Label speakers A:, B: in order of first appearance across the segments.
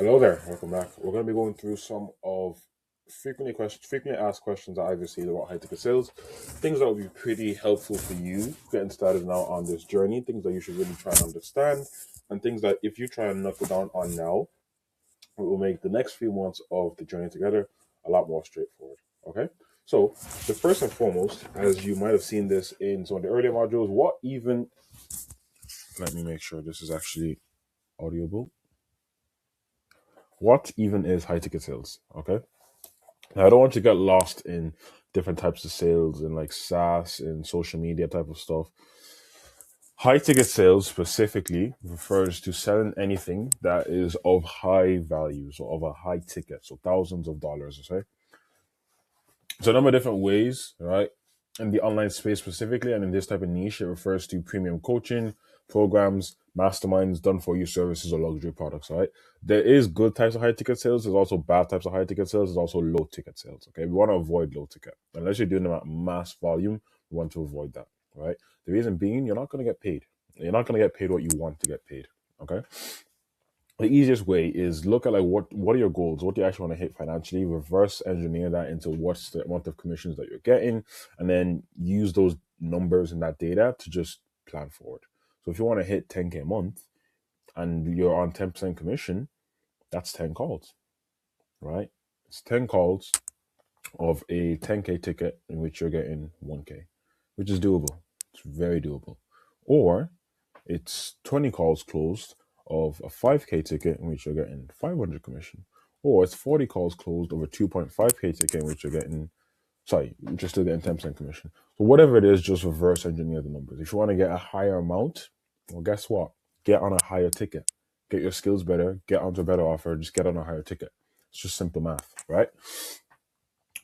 A: Hello there, welcome back. We're going to be going through some of frequently asked questions that I've received about high ticket sales, things that will be pretty helpful for you getting started now on this journey, things that you should really try and understand, and things that if you try and knuckle down on now, it will make the next few months of the journey together a lot more straightforward. Okay, so the first and foremost, as you might have seen this in some of the earlier modules, let me make sure this is actually audible. What even is high ticket sales? Okay. Now, I don't want to get lost in different types of sales and like SaaS and social media type of stuff. High ticket sales specifically refers to selling anything that is of high value, so of a high ticket, so thousands of dollars, okay? So a number of different ways, right? In the online space specifically, and in this type of niche, it refers to premium coaching, programs, masterminds, done for you services, or luxury products, right? There is good types of high ticket sales. There's also bad types of high ticket sales. There's also low ticket sales, okay? We want to avoid low ticket. Unless you're doing them at mass volume, we want to avoid that, right? The reason being, you're not going to get paid. You're not going to get paid what you want to get paid, okay? The easiest way is look at like what are your goals, what do you actually want to hit financially, reverse engineer that into what's the amount of commissions that you're getting, and then use those numbers and that data to just plan forward. So if you want to hit 10K a month and you're on 10% commission, that's 10 calls, right? It's 10 calls of a 10K ticket in which you're getting 1K, which is doable. It's very doable. Or it's 20 calls closed of a 5K ticket in which you're getting 500 commission. Or it's 40 calls closed of a 2.5K ticket in which you're getting, which you're still getting 10% commission. So whatever it is, just reverse engineer the numbers. If you want to get a higher amount, well, guess what? Get on a higher ticket. Get your skills better, get onto a better offer, just get on a higher ticket. It's just simple math, right?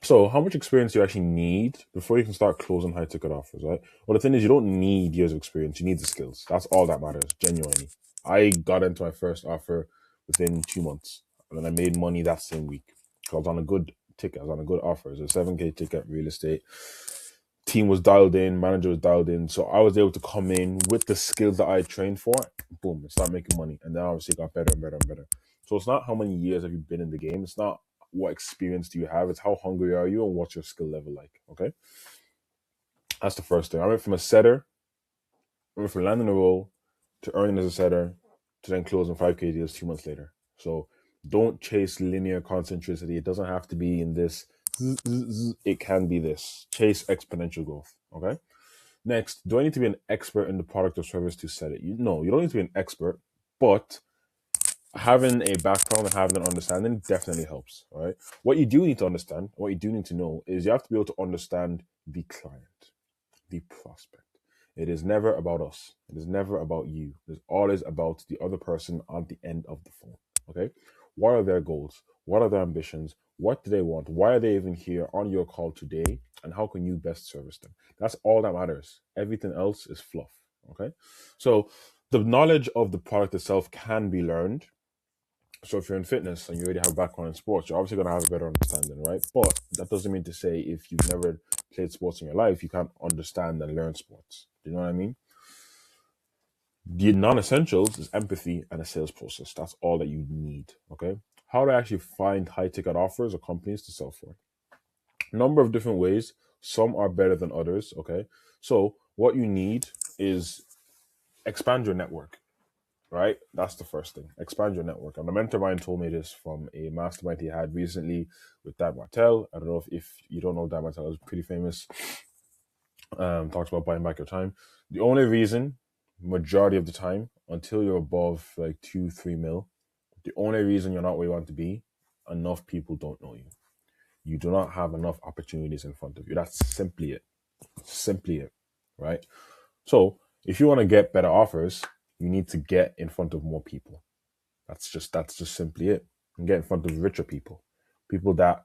A: So how much experience do you actually need before you can start closing high ticket offers, right? Well, the thing is, you don't need years of experience. You need the skills. That's all that matters, genuinely. I got into my first offer within 2 months, and then I made money that same week. I was on a good ticket. I was on a good offer. It was a 7K ticket, real estate. Team was dialed in, manager was dialed in. So I was able to come in with the skills that I trained for, boom, and start making money. And then obviously it got better and better and better. So it's not how many years have you been in the game. It's not what experience do you have. It's how hungry are you and what's your skill level like, okay? That's the first thing. I went from a setter, I went from landing a role to earning as a setter to then closing 5K deals 2 months later. So don't chase linear concentricity. It doesn't have to be in this. It can be this. Chase exponential growth, okay? Next, do I need to be an expert in the product or service to set it? No, you don't need to be an expert, but having a background and having an understanding definitely helps, all right? What you do need to understand, what you do need to know is you have to be able to understand the client, the prospect. It is never about us. It is never about you. It's always about the other person on the end of the phone, okay? What are their goals? What are their ambitions? What do they want? Why are they even here on your call today? And how can you best service them? That's all that matters. Everything else is fluff, okay? So the knowledge of the product itself can be learned. So if you're in fitness and you already have a background in sports, you're obviously going to have a better understanding, right? But that doesn't mean to say if you've never played sports in your life, you can't understand and learn sports. Do you know what I mean? The non-essentials is empathy and a sales process. That's all that you need, okay? How to actually find high-ticket offers or companies to sell for? A number of different ways. Some are better than others, okay? So what you need is expand your network. Right? That's the first thing. Expand your network. And a mentor of mine told me this from a mastermind he had recently with Dan Martell. I don't know if you don't know Dan Martell, is pretty famous. Talks about buying back your time. The only reason, majority of the time, until you're above like 2-3 mil, the only reason you're not where you want to be, enough people don't know you. You do not have enough opportunities in front of you. That's simply it. Simply it. Right? So if you want to get better offers, you need to get in front of more people. That's just simply it. And get in front of richer people that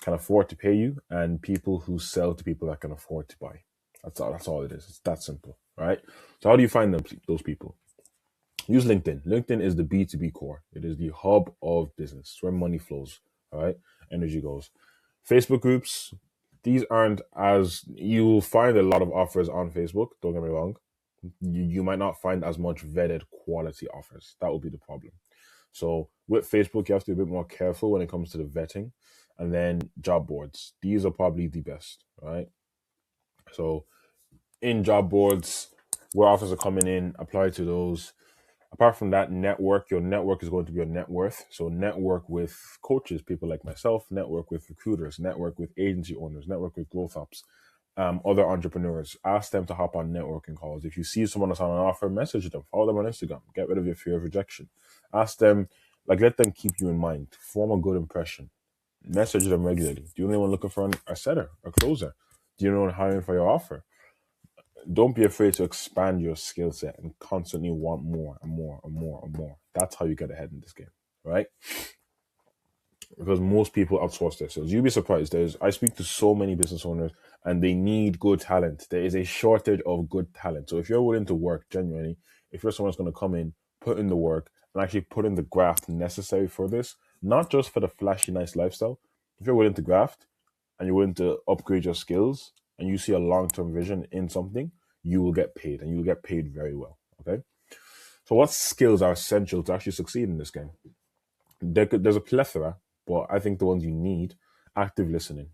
A: can afford to pay you, and people who sell to people that can afford to buy. That's all it is. It's that simple, right? So how do you find those people? Use LinkedIn. LinkedIn is the B2B core. It is the hub of business. It's where money flows, all right? Energy goes. Facebook groups, these aren't as, you'll find a lot of offers on Facebook, don't get me wrong. You might not find as much vetted quality offers. That will be the problem. So with Facebook, you have to be a bit more careful when it comes to the vetting. And then job boards. These are probably the best, right? So in job boards, where offers are coming in, apply to those. Apart from that, network. Your network is going to be your net worth. So network with coaches, people like myself, network with recruiters, network with agency owners, network with growth ops, other entrepreneurs. Ask them to hop on networking calls. If you see someone that's on an offer, message them, follow them on Instagram, get rid of your fear of rejection. Ask them, like, let them keep you in mind, form a good impression. Message them regularly. Do you know anyone looking for a setter, a closer? Do you know anyone hiring for your offer? Don't be afraid to expand your skill set and constantly want more and more and more and more. That's how you get ahead in this game, right? Because most people outsource their sales. You'll be surprised. I speak to so many business owners and they need good talent. There is a shortage of good talent. So if you're willing to work genuinely, if you're someone that's going to come in, put in the work, and actually put in the graft necessary for this, not just for the flashy, nice lifestyle. If you're willing to graft and you're willing to upgrade your skills and you see a long-term vision in something, you will get paid, and you will get paid very well. Okay. So what skills are essential to actually succeed in this game? There's a plethora, but I think the ones you need: active listening.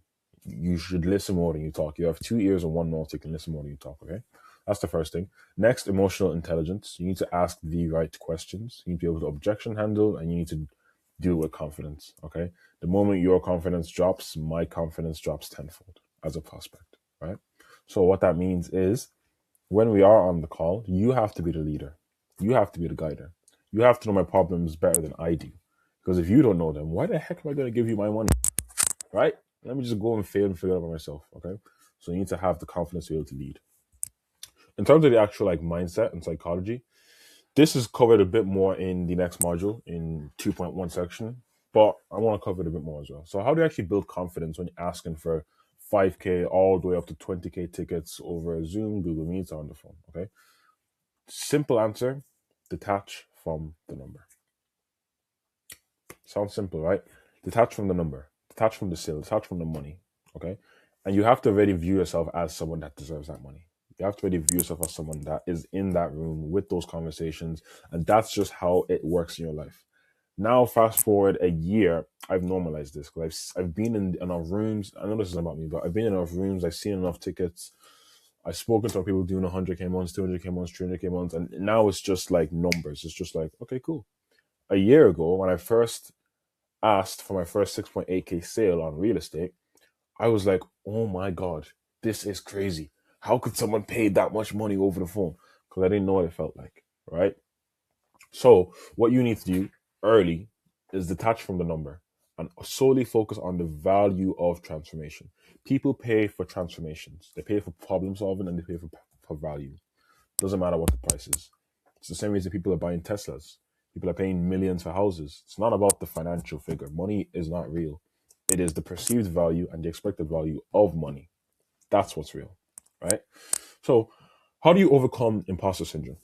A: You should listen more than you talk. You have 2 ears and 1 mouth. You can listen more than you talk. Okay. That's the first thing. Next, emotional intelligence. You need to ask the right questions. You need to be able to objection handle, and you need to do it with confidence. Okay. The moment your confidence drops, my confidence drops tenfold as a prospect. Right. So what that means is, when we are on the call, you have to be the leader. You have to be the guider. You have to know my problems better than I do. Because if you don't know them, why the heck am I going to give you my money? Right? Let me just go and fail and figure it out by myself. Okay. So you need to have the confidence to be able to lead. In terms of the actual mindset and psychology, this is covered a bit more in the next module in 2.1 section, but I want to cover it a bit more as well. So how do you actually build confidence when you're asking for 5K all the way up to 20K tickets over Zoom, Google Meets, or on the phone? Okay. Simple answer: detach from the number. Sounds simple, right? Detach from the number, detach from the sale, detach from the money. Okay. And you have to already view yourself as someone that deserves that money. You have to already view yourself as someone that is in that room with those conversations. And that's just how it works in your life. Now, fast forward a year, I've normalized this because I've been in enough rooms. I know this is about me, but I've been in enough rooms. I've seen enough tickets. I've spoken to people doing 100K months, 200K months, 300K months. And now it's just like numbers. It's just like, okay, cool. A year ago, when I first asked for my first 6.8K sale on real estate, I was like, oh my God, this is crazy. How could someone pay that much money over the phone? Because I didn't know what it felt like, right? So what you need to do early is detach from the number and solely focus on the value of transformation. People pay for transformations. They pay for problem solving and they pay for value. Doesn't matter what the price is. It's the same reason people are buying Teslas. People are paying millions for houses. It's not about the financial figure. Money is not real. It is the perceived value and the expected value of money. That's what's real, right? So how do you overcome imposter syndrome?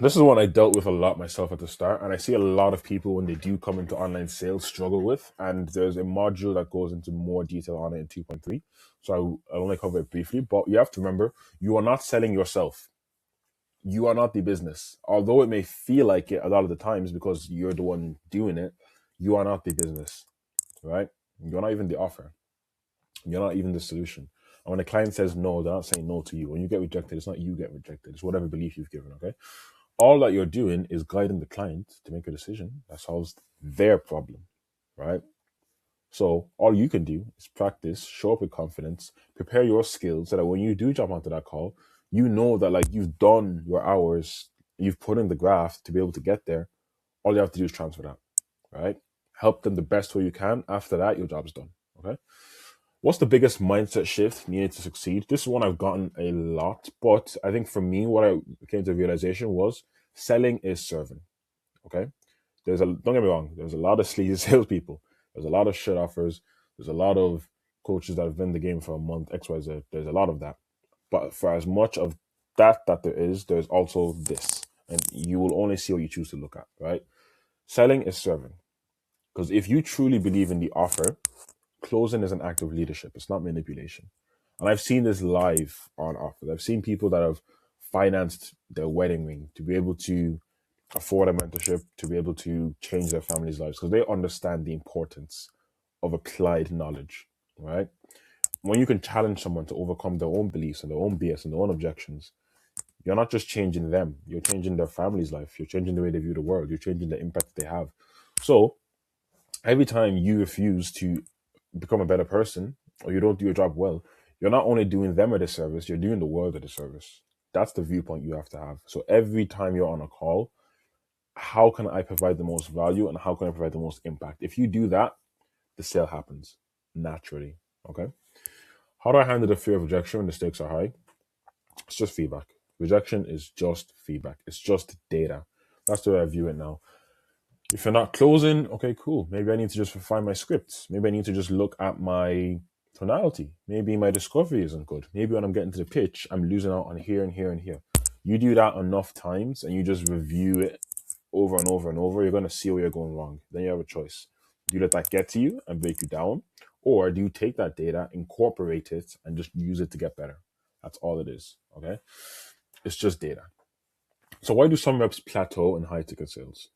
A: This is one I dealt with a lot myself at the start, and I see a lot of people when they do come into online sales struggle with, and there's a module that goes into more detail on it in 2.3. So I'll only cover it briefly, but you have to remember, you are not selling yourself. You are not the business. Although it may feel like it a lot of the times because you're the one doing it, you are not the business, right? You're not even the offer. You're not even the solution. And when the client says no, they're not saying no to you. When you get rejected, it's not you get rejected. It's whatever belief you've given, okay? All that you're doing is guiding the client to make a decision that solves their problem, right? So all you can do is practice, show up with confidence, prepare your skills so that when you do jump onto that call, you know that like you've done your hours, you've put in the graft to be able to get there. All you have to do is transfer that, right? Help them the best way you can. After that, your job's done, okay? What's the biggest mindset shift needed to succeed? This is one I've gotten a lot, but I think for me, what I came to realization was selling is serving, okay? Don't get me wrong, there's a lot of sleazy salespeople. There's a lot of shit offers. There's a lot of coaches that have been in the game for a month, XYZ. There's a lot of that. But for as much of that there is, there's also this. And you will only see what you choose to look at, right? Selling is serving. Because if you truly believe in the offer, closing is an act of leadership. It's not manipulation. And I've seen this live on offers. I've seen people that have financed their wedding ring to be able to afford a mentorship to be able to change their families' lives because they understand the importance of applied knowledge, right? When you can challenge someone to overcome their own beliefs and their own BS and their own objections, you're not just changing them, you're changing their family's life, you're changing the way they view the world, you're changing the impact they have. So every time you refuse to become a better person or you don't do your job well, you're not only doing them a disservice, you're doing the world a disservice. That's the viewpoint you have to have. So every time you're on a call, how can I provide the most value and how can I provide the most impact? If you do that, the sale happens naturally. Okay. How do I handle the fear of rejection when the stakes are high? It's just feedback. Rejection is just feedback. It's just data. That's the way I view it now. If you're not closing, okay, cool. Maybe I need to just refine my scripts. Maybe I need to just look at my tonality. Maybe my discovery isn't good. Maybe when I'm getting to the pitch, I'm losing out on here and here and here. You do that enough times and you just review it over and over and over, you're going to see where you're going wrong. Then you have a choice. Do you let that get to you and break you down? Or do you take that data, incorporate it, and just use it to get better? That's all it is, okay? It's just data. So why do some reps plateau in high ticket sales?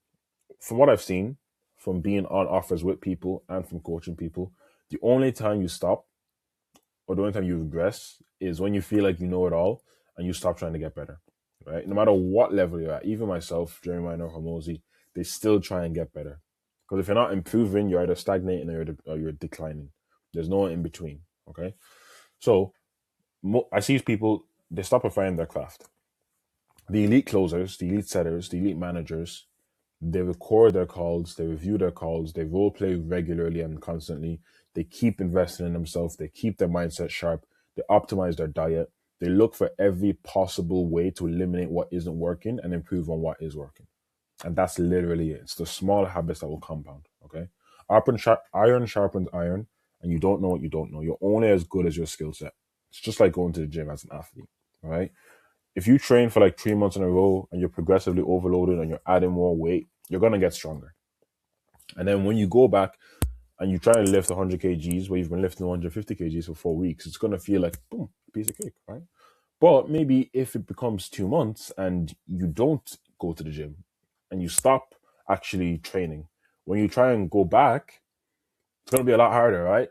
A: From what I've seen, from being on offers with people and from coaching people, the only time you stop or the only time you regress is when you feel like you know it all and you stop trying to get better, right? No matter what level you're at, even myself, Jeremiah or Hormozy, they still try and get better. Because if you're not improving, you're either stagnating or you're declining. There's no in between, okay? So I see people, they stop refining their craft. The elite closers, the elite setters, the elite managers, they record their calls, they review their calls, they role play regularly and constantly. They keep investing in themselves, they keep their mindset sharp, they optimize their diet, they look for every possible way to eliminate what isn't working and improve on what is working. And that's literally it. It's the small habits that will compound, okay? Iron sharpens iron, and you don't know what you don't know. You're only as good as your skill set. It's just like going to the gym as an athlete, all right? If you train for like 3 months in a row and you're progressively overloaded and you're adding more weight, you're going to get stronger. And then when you go back and you try and lift 100 kgs where you've been lifting 150 kgs for 4 weeks, it's going to feel like, boom, piece of cake, right? But maybe if it becomes 2 months and you don't go to the gym and you stop actually training, when you try and go back, it's going to be a lot harder, right?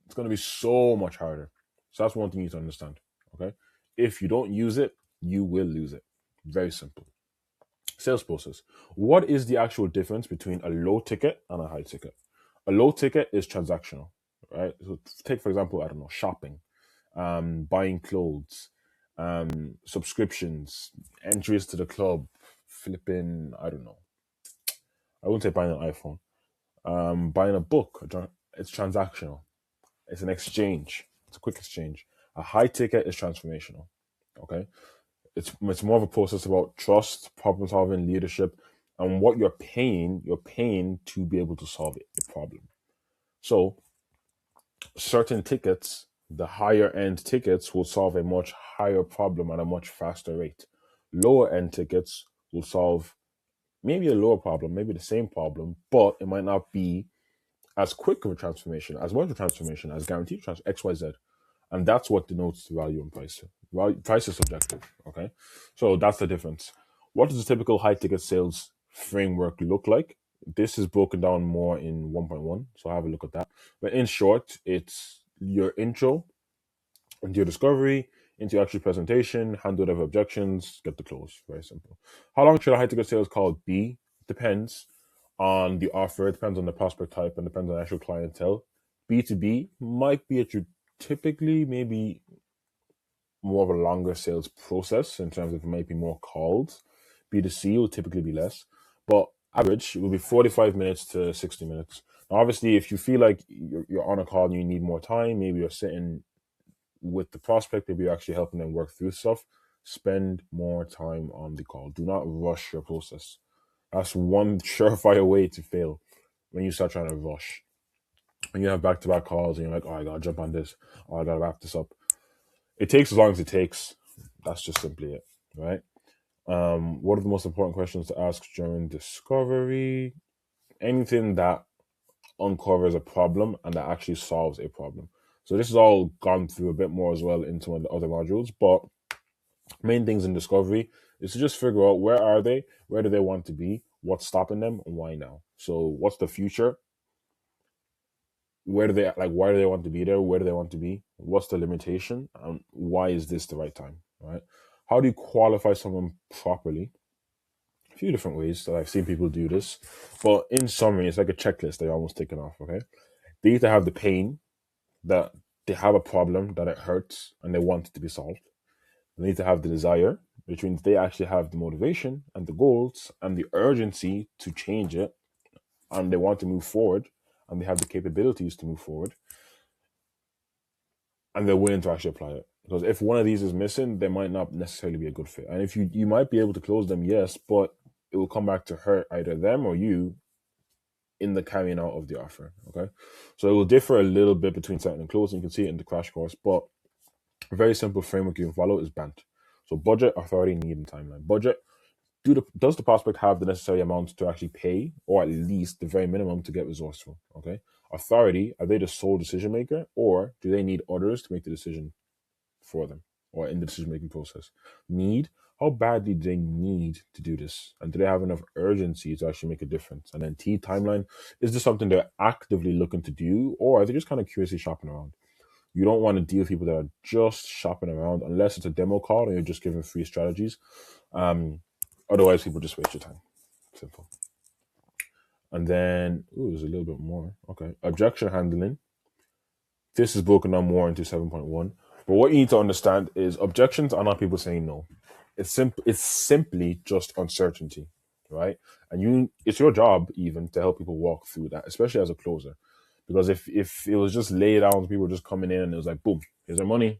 A: It's going to be so much harder. So that's one thing you need to understand, okay? If you don't use it, you will lose it. Very simple. Sales process. What is the actual difference between a low ticket and a high ticket? A low ticket is transactional, right? So take, for example, I don't know, shopping, buying clothes, subscriptions, entries to the club, flipping, I don't know. I wouldn't say buying an iPhone. Buying a book, it's transactional. It's an exchange. It's a quick exchange. A high ticket is transformational, okay? It's more of a process about trust, problem solving, leadership, and what you're paying to be able to solve a problem. So certain tickets, the higher end tickets, will solve a much higher problem at a much faster rate. Lower end tickets will solve maybe a lower problem, maybe the same problem, but it might not be as quick of a transformation, as much of a transformation, as guaranteed XYZ. And that's what denotes value and price. Price is subjective, okay? So that's the difference. What does a typical high ticket sales framework look like? This is broken down more in 1.1, so have a look at that. But in short, it's your intro into your discovery, into your actual presentation, handle whatever objections, get the close. Very simple. How long should a high ticket sales call be? Depends on the offer, it depends on the prospect type, and depends on the actual clientele. B2B might be typically maybe more of a longer sales process in terms of it might be more calls. B2C will typically be less, but average it will be 45 minutes to 60 minutes. Now, obviously, if you feel like you're on a call and you need more time, maybe you're sitting with the prospect, maybe you're actually helping them work through stuff, spend more time on the call. Do not rush your process. That's one surefire way to fail when you start trying to rush. When you have back-to-back calls and you're like, oh, I gotta jump on this, oh, I gotta wrap this up. It takes as long as it takes. That's just simply it, right? What are the most important questions to ask during discovery? Anything that uncovers a problem and that actually solves a problem. So this is all gone through a bit more as well into one of the other modules, but main things in discovery It's to just figure out where are they, where do they want to be, what's stopping them, and why now. So what's the future? Where do they like? Why do they want to be there? Where do they want to be? What's the limitation? And why is this the right time? Right? How do you qualify someone properly? A few different ways that I've seen people do this, but in summary, it's like a checklist they're almost taken off. Okay, they need to have the pain that they have a problem that it hurts and they want it to be solved. They need to have the desire, which means they actually have the motivation and the goals and the urgency to change it, and they want to move forward, and they have the capabilities to move forward, and they're willing to actually apply it. Because if one of these is missing, they might not necessarily be a good fit. And if you might be able to close them, yes, but it will come back to hurt either them or you in the carrying out of the offer. Okay, so it will differ a little bit between setting and closing. You can see it in the crash course, but a very simple framework you can follow is BANT. So budget, authority, need, and timeline. Budget. Does the prospect have the necessary amount to actually pay, or at least the very minimum to get resourceful? Okay. Authority. Are they the sole decision maker, or do they need others to make the decision for them, or in the decision making process? Need. How badly do they need to do this, and do they have enough urgency to actually make a difference? And then T, timeline. Is this something they're actively looking to do, or are they just kind of curiously shopping around? You don't want to deal with people that are just shopping around unless it's a demo call and you're just giving free strategies. Otherwise, people just waste your time. Simple. And then, there's a little bit more. Okay. Objection handling. This is broken down more into 7.1. But what you need to understand is objections are not people saying no. It's simply just uncertainty, right? And it's your job even to help people walk through that, especially as a closer. Because if it was just laid out, people were just coming in and it was like, boom, here's their money,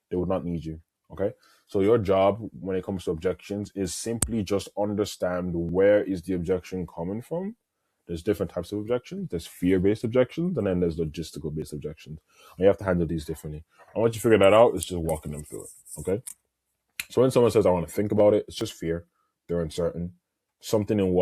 A: they would not need you. Okay. So your job when it comes to objections is simply just understand where is the objection coming from. There's different types of objections. There's fear-based objections, and then there's logistical-based objections. And you have to handle these differently. And once you figure that out, it's just walking them through it. Okay. So when someone says, I want to think about it, it's just fear. They're uncertain. Something in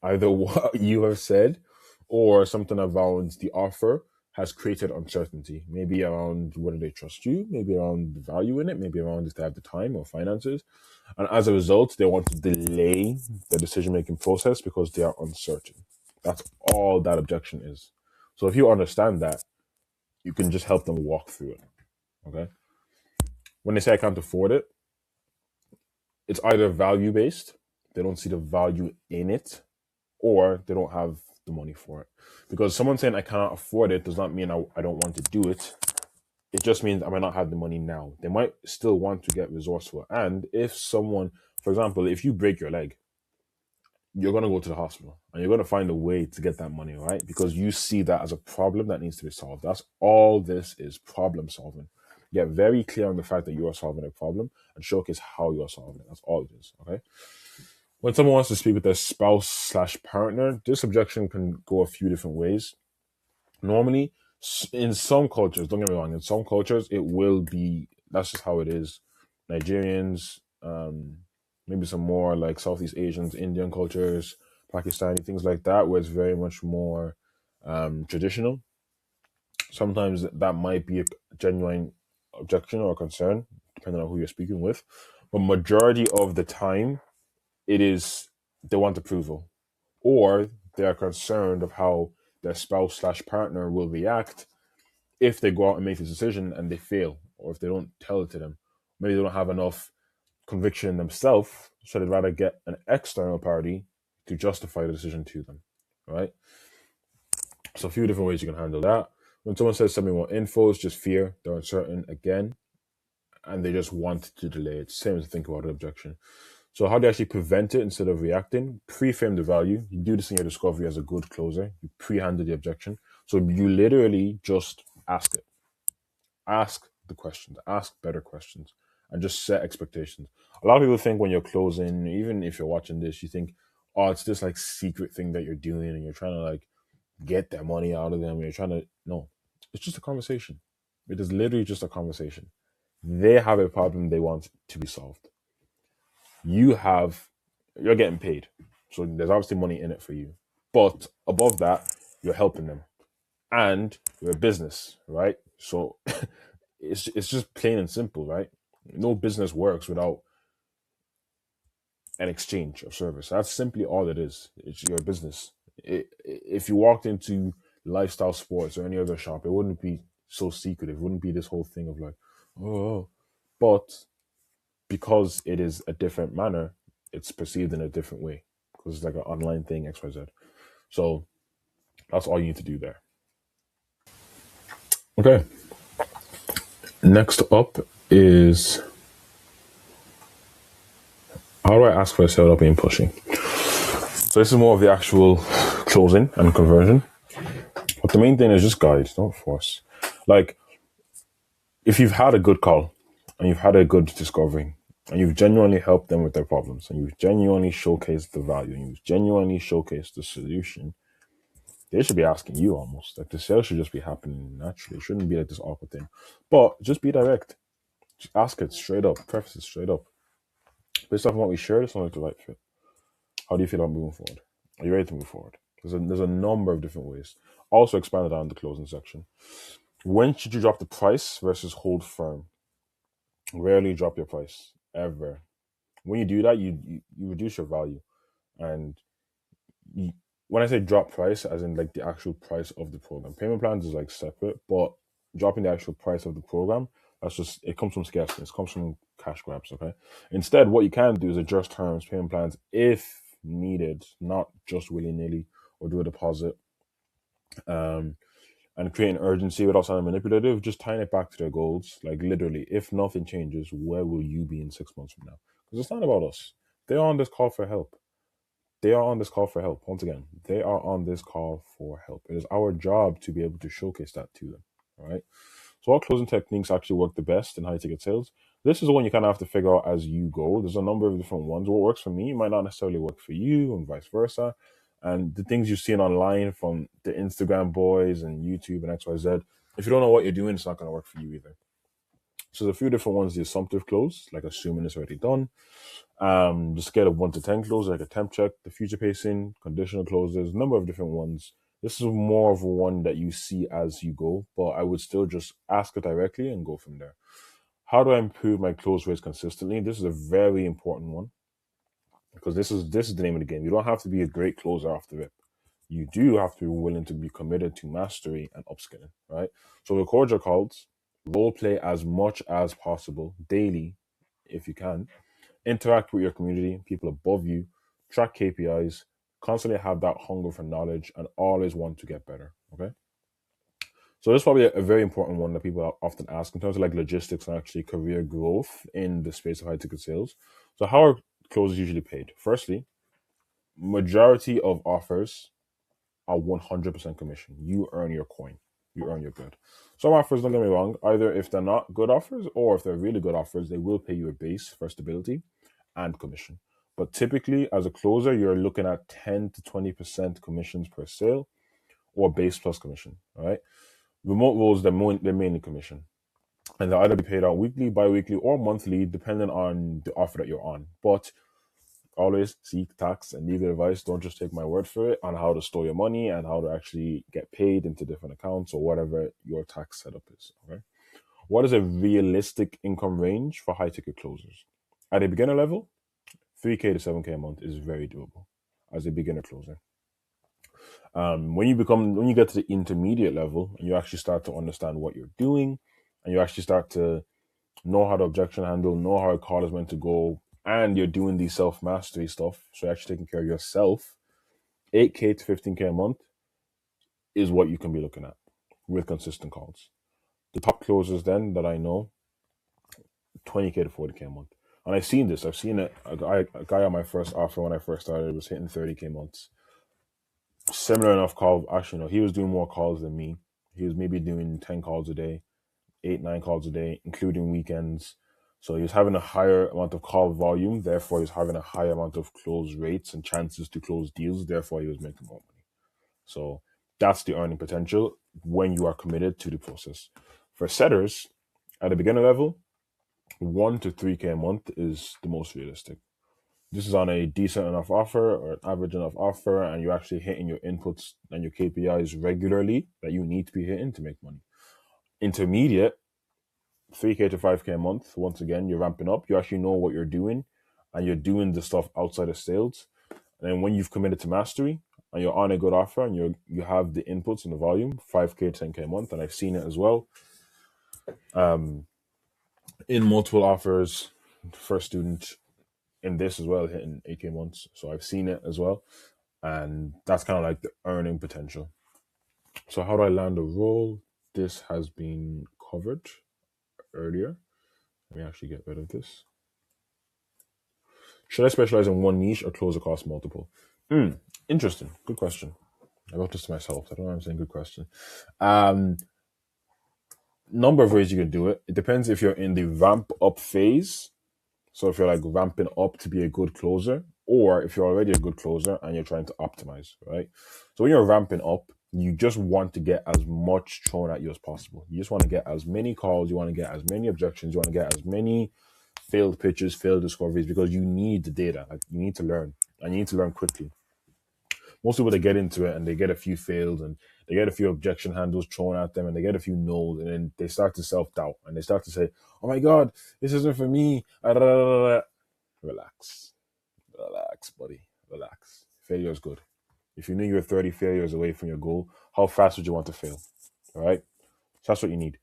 A: either what you have said or something around the offer has created uncertainty. Maybe around whether they trust you, maybe around the value in it, maybe around if they have the time or finances. And as a result, they want to delay the decision-making process because they are uncertain. That's all that objection is. So if you understand that, you can just help them walk through it. Okay. When they say I can't afford it, it's either value-based, they don't see the value in it, or they don't have the money for it. Because someone saying I cannot afford it does not mean I don't want to do it. It just means I might not have the money now. They might still want to get resourceful. And if someone, for example, if you break your leg, you're going to go to the hospital and you're going to find a way to get that money, right? Because you see that as a problem that needs to be solved. That's all this is, problem solving. Get very clear on the fact that you are solving a problem and showcase how you are solving it. That's all it is, okay? When someone wants to speak with their spouse/partner, this objection can go a few different ways. Normally, in some cultures, don't get me wrong, in some cultures, it will be, that's just how it is. Nigerians, maybe some more like Southeast Asians, Indian cultures, Pakistani, things like that, where it's very much more traditional. Sometimes that might be a genuine objection or concern, depending on who you're speaking with. But majority of the time, it is they want approval, or they are concerned of how their spouse/partner will react if they go out and make this decision and they fail, or if they don't tell it to them. Maybe they don't have enough conviction in themselves, so they'd rather get an external party to justify the decision to them, right? So a few different ways you can handle that. When someone says send me more info, it's just fear, they're uncertain again, and they just want to delay it. Same as think about an objection. So how do you actually prevent it instead of reacting? Pre-frame the value. You do this in your discovery as a good closer. You pre-handle the objection. So you literally just ask it. Ask the questions. Ask better questions. And just set expectations. A lot of people think when you're closing, even if you're watching this, you think, oh, it's this like secret thing that you're doing and you're trying to like get their money out of them. You're trying to, no, it's just a conversation. It is literally just a conversation. They have a problem they want to be solved. You're getting paid. So there's obviously money in it for you. But above that, you're helping them. And you're a business, right? So it's just plain and simple, right? No business works without an exchange of service. That's simply all it is. It's your business. If you walked into lifestyle sports or any other shop, it wouldn't be so secretive. It wouldn't be this whole thing of like, oh, but because it is a different manner, it's perceived in a different way because it's like an online thing, XYZ. So that's all you need to do there. Okay. Next up is how do I ask for a sale without being pushing? So this is more of the actual closing and conversion. But the main thing is just guide, don't force. Like, if you've had a good call and you've had a good discovery and you've genuinely helped them with their problems and you've genuinely showcased the value and you've genuinely showcased the solution, they should be asking you almost. Like the sale should just be happening naturally. It shouldn't be like this awkward thing. But just be direct. Just ask it straight up. Preface it straight up. Based off on what we shared, it's not like the right fit. How do you feel about moving forward? Are you ready to move forward? There's a number of different ways. Also expanded on the closing section. When should you drop the price versus hold firm? Rarely drop your price, ever. When you do that, you reduce your value. And you, when I say drop price, as in like the actual price of the program, payment plans is like separate, but dropping the actual price of the program, that's just, it comes from scarcity. It comes from cash grabs, okay? Instead, what you can do is adjust terms, payment plans, if needed, not just willy-nilly, or do a deposit. And create an urgency without sounding manipulative, just tying it back to their goals. Like literally, if nothing changes, where will you be in 6 months from now? Because it's not about us. They are on this call for help. They are on this call for help. Once again, they are on this call for help. It is our job to be able to showcase that to them. All right. So what closing techniques actually work the best in high ticket sales? This is one you kind of have to figure out as you go. There's a number of different ones. What works for me might not necessarily work for you, and vice versa. And the things you've seen online from the Instagram boys and YouTube and XYZ, if you don't know what you're doing, it's not going to work for you either. So there's a few different ones. The assumptive close, like assuming it's already done. The scale of 1 to 10 closes, like a temp check. The future pacing, conditional closes, a number of different ones. This is more of one that you see as you go, but I would still just ask it directly and go from there. How do I improve my close rates consistently? This is a very important one because this is the name of the game. You don't have to be a great closer off the rip. You do have to be willing to be committed to mastery and upskilling, right? So record your calls, role play as much as possible daily if you can, interact with your community, people above you, track KPIs, constantly have that hunger for knowledge, and always want to get better. Okay. So this is probably a very important one that people often ask in terms of like logistics and actually career growth in the space of high ticket sales. So how are closes usually paid? Firstly, majority of offers are 100% commission. You earn your coin. You earn your good. Some offers, don't get me wrong, either if they're not good offers or if they're really good offers, they will pay you a base for stability and commission. But typically, as a closer, you're looking at 10 to 20% commissions per sale or base plus commission, all right? Remote roles, they're mainly commission. And they'll either be paid out weekly, bi-weekly, or monthly, depending on the offer that you're on. But always seek tax and legal advice. Don't just take my word for it on how to store your money and how to actually get paid into different accounts or whatever your tax setup is. Okay. What is a realistic income range for high ticket closers? At a beginner level, 3K to 7K a month is very doable as a beginner closer. When you get to the intermediate level and you actually start to understand what you're doing and you actually start to know how to objection handle, know how a call is meant to go, and you're doing the self-mastery stuff, so you're actually taking care of yourself, 8K to 15K a month is what you can be looking at with consistent calls. The top closers then that I know, 20K to 40K a month. And I've seen this. I've seen it. A guy on my first offer when I first started was hitting 30K months. Similar enough call. Actually, no, he was doing more calls than me. He was maybe doing 10 calls a day, 8, 9 calls a day, including weekends. So he was having a higher amount of call volume. Therefore, he was having a higher amount of close rates and chances to close deals. Therefore, he was making more money. So that's the earning potential when you are committed to the process. For setters, at a beginner level, 1 to 3K a month is the most realistic. This is on a decent enough offer or an average enough offer, and you're actually hitting your inputs and your KPIs regularly that you need to be hitting to make money. Intermediate, 3K to 5K a month. Once again, you're ramping up. You actually know what you're doing. and you're doing the stuff outside of sales. And then when you've committed to mastery and you're on a good offer and you have the inputs and the volume, 5K, 10K a month, and I've seen it as well. In multiple offers, first student in this as well, hitting 8K months. So I've seen it as well. And that's kind of like the earning potential. So how do I land a role? This has been covered earlier. Let me actually get rid of this. Should I specialize in one niche or close across multiple? Interesting. Good question. I wrote this to myself. I don't know why I'm saying good question. Number of ways you can do it. It depends if you're in the ramp up phase. So if you're like ramping up to be a good closer, or if you're already a good closer and you're trying to optimize, right? So when you're ramping up, you just want to get as much thrown at you as possible. You just want to get as many calls, you want to get as many objections, you want to get as many failed pitches, failed discoveries, because you need the data. Like, you need to learn, and you need to learn quickly. Most people, they get into it and they get a few failed and they get a few objection handles thrown at them and they get a few no's, and then they start to self-doubt and they start to say, oh my God, this isn't for me. Relax, buddy, relax. Failure is good. If you knew you were 30 failures away from your goal, how fast would you want to fail? All right, so that's what you need.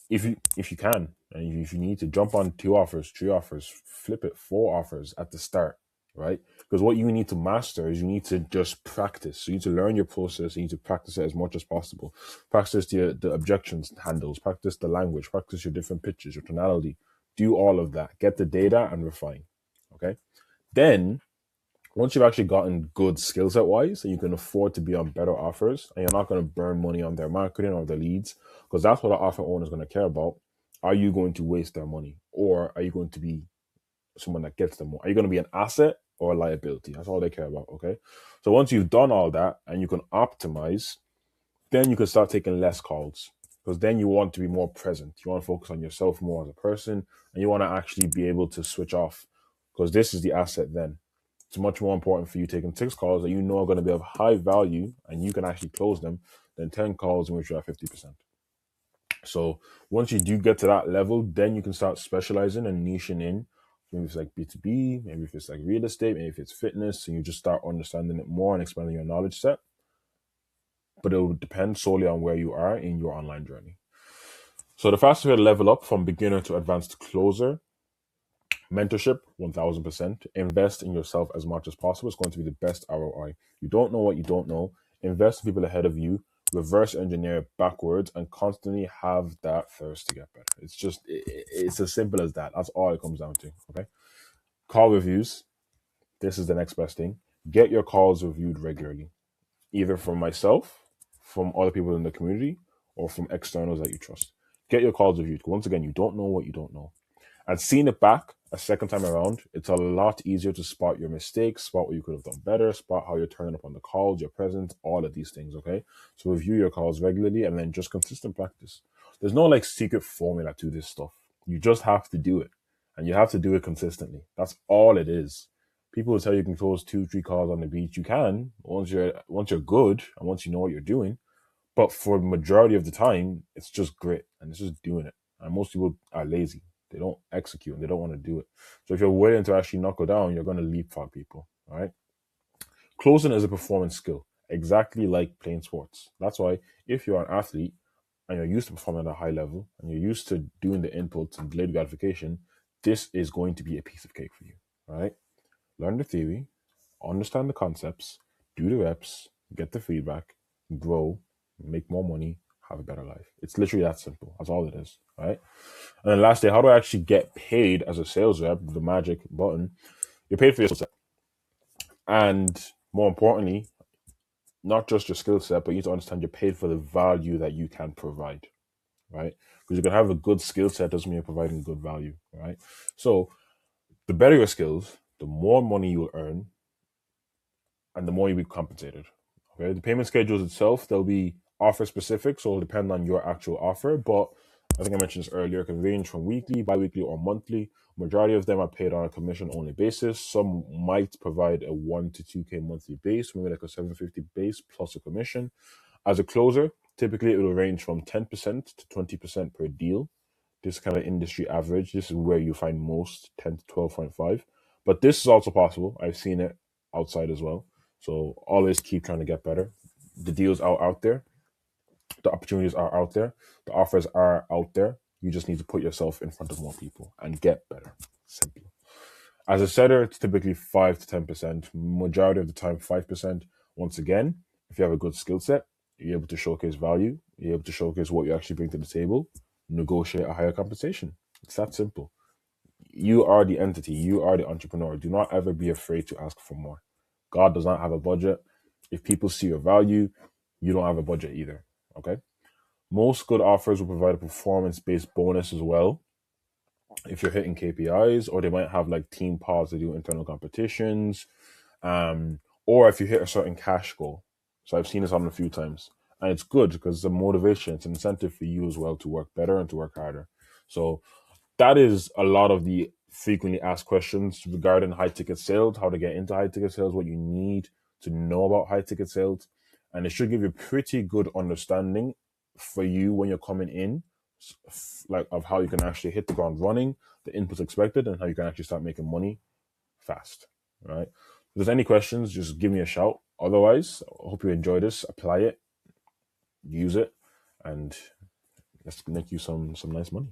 A: If you can, and if you need to, jump on 2 offers, 3 offers, flip it, 4 offers at the start, right? Because what you need to master is you need to just practice. So you need to learn your process. You need to practice it as much as possible. Practice the objections handles. Practice the language. Practice your different pitches, your tonality. Do all of that. Get the data and refine. Okay. Then, once you've actually gotten good skill set wise, and you can afford to be on better offers, and you're not going to burn money on their marketing or their leads, because that's what the offer owner is going to care about. Are you going to waste their money, or are you going to be someone that gets them more? Are you going to be an asset or a liability? That's all they care about. Okay. So once you've done all that and you can optimize, then you can start taking less calls, because then you want to be more present. You want to focus on yourself more as a person, and you want to actually be able to switch off, because this is the asset then. It's much more important for you taking 6 calls that you know are going to be of high value and you can actually close them than 10 calls in which you're at 50%. So once you do get to that level, then you can start specializing and niching in. Maybe it's like B2B, maybe if it's like real estate, maybe if it's fitness, and you just start understanding it more and expanding your knowledge set. But it will depend solely on where you are in your online journey. So the faster way to level up from beginner to advanced closer: mentorship, 1000%. Invest in yourself as much as possible. It's going to be the best ROI. You don't know what you don't know. Invest in people ahead of you. Reverse engineer backwards and constantly have that thirst to get better. It's as simple as that. That's all it comes down to. Okay. Call reviews. This is the next best thing. Get your calls reviewed regularly, either from myself, from other people in the community, or from externals that you trust. Get your calls reviewed. Once again, you don't know what you don't know. And seeing it back a second time around, it's a lot easier to spot your mistakes, spot what you could have done better, spot how you're turning up on the calls, your presence, all of these things, okay? So review your calls regularly and then just consistent practice. There's no like secret formula to this stuff. You just have to do it. And you have to do it consistently. That's all it is. People will tell you can close 2-3 calls on the beach. You can once you're good and once you know what you're doing. But for the majority of the time, it's just grit and it's just doing it. And most people are lazy. They don't execute and they don't want to do it. So if you're willing to actually knuckle down, you're going to leapfrog people. All right. Closing is a performance skill, exactly like playing sports. That's why if you're an athlete and you're used to performing at a high level and you're used to doing the inputs and delayed gratification, this is going to be a piece of cake for you. All right. Learn the theory, understand the concepts, do the reps, get the feedback, grow, make more money, have a better life. It's literally that simple. That's all it is, right? And then lastly, how do I actually get paid as a sales rep? The magic button. You're paid for your skill set. And more importantly, not just your skill set, but you need to understand you're paid for the value that you can provide, right? Because you can have a good skill set doesn't mean you're providing good value, right? So the better your skills, the more money you'll earn, and the more you'll be compensated. Okay, the payment schedules itself, they'll be offer specific, so it'll depend on your actual offer. But I think I mentioned this earlier, it can range from weekly, bi-weekly, or monthly. Majority of them are paid on a commission-only basis. Some might provide a 1 to 2K monthly base, maybe like a 750 base plus a commission. As a closer, typically it will range from 10% to 20% per deal. This is kind of industry average. This is where you find most, 10 to 12.5. But this is also possible. I've seen it outside as well. So always keep trying to get better. The deals are out there. The opportunities are out there. The offers are out there. You just need to put yourself in front of more people and get better. Simple. As a setter, it's typically 5 to 10%. Majority of the time, 5%. Once again, if you have a good skill set, you're able to showcase value. You're able to showcase what you actually bring to the table. Negotiate a higher compensation. It's that simple. You are the entity. You are the entrepreneur. Do not ever be afraid to ask for more. God does not have a budget. If people see your value, you don't have a budget either. Okay? Most good offers will provide a performance-based bonus as well if you're hitting KPIs, or they might have like team pods to do internal competitions, or if you hit a certain cash goal. So I've seen this happen a few times, and it's good because it's a motivation, it's an incentive for you as well to work better and to work harder. So that is a lot of the frequently asked questions regarding high ticket sales, how to get into high ticket sales, what you need to know about high ticket sales. And it should give you a pretty good understanding for you when you're coming in, like of how you can actually hit the ground running, the inputs expected, and how you can actually start making money fast. Right? If there's any questions, just give me a shout. Otherwise, I hope you enjoy this, apply it, use it, and let's make you some nice money.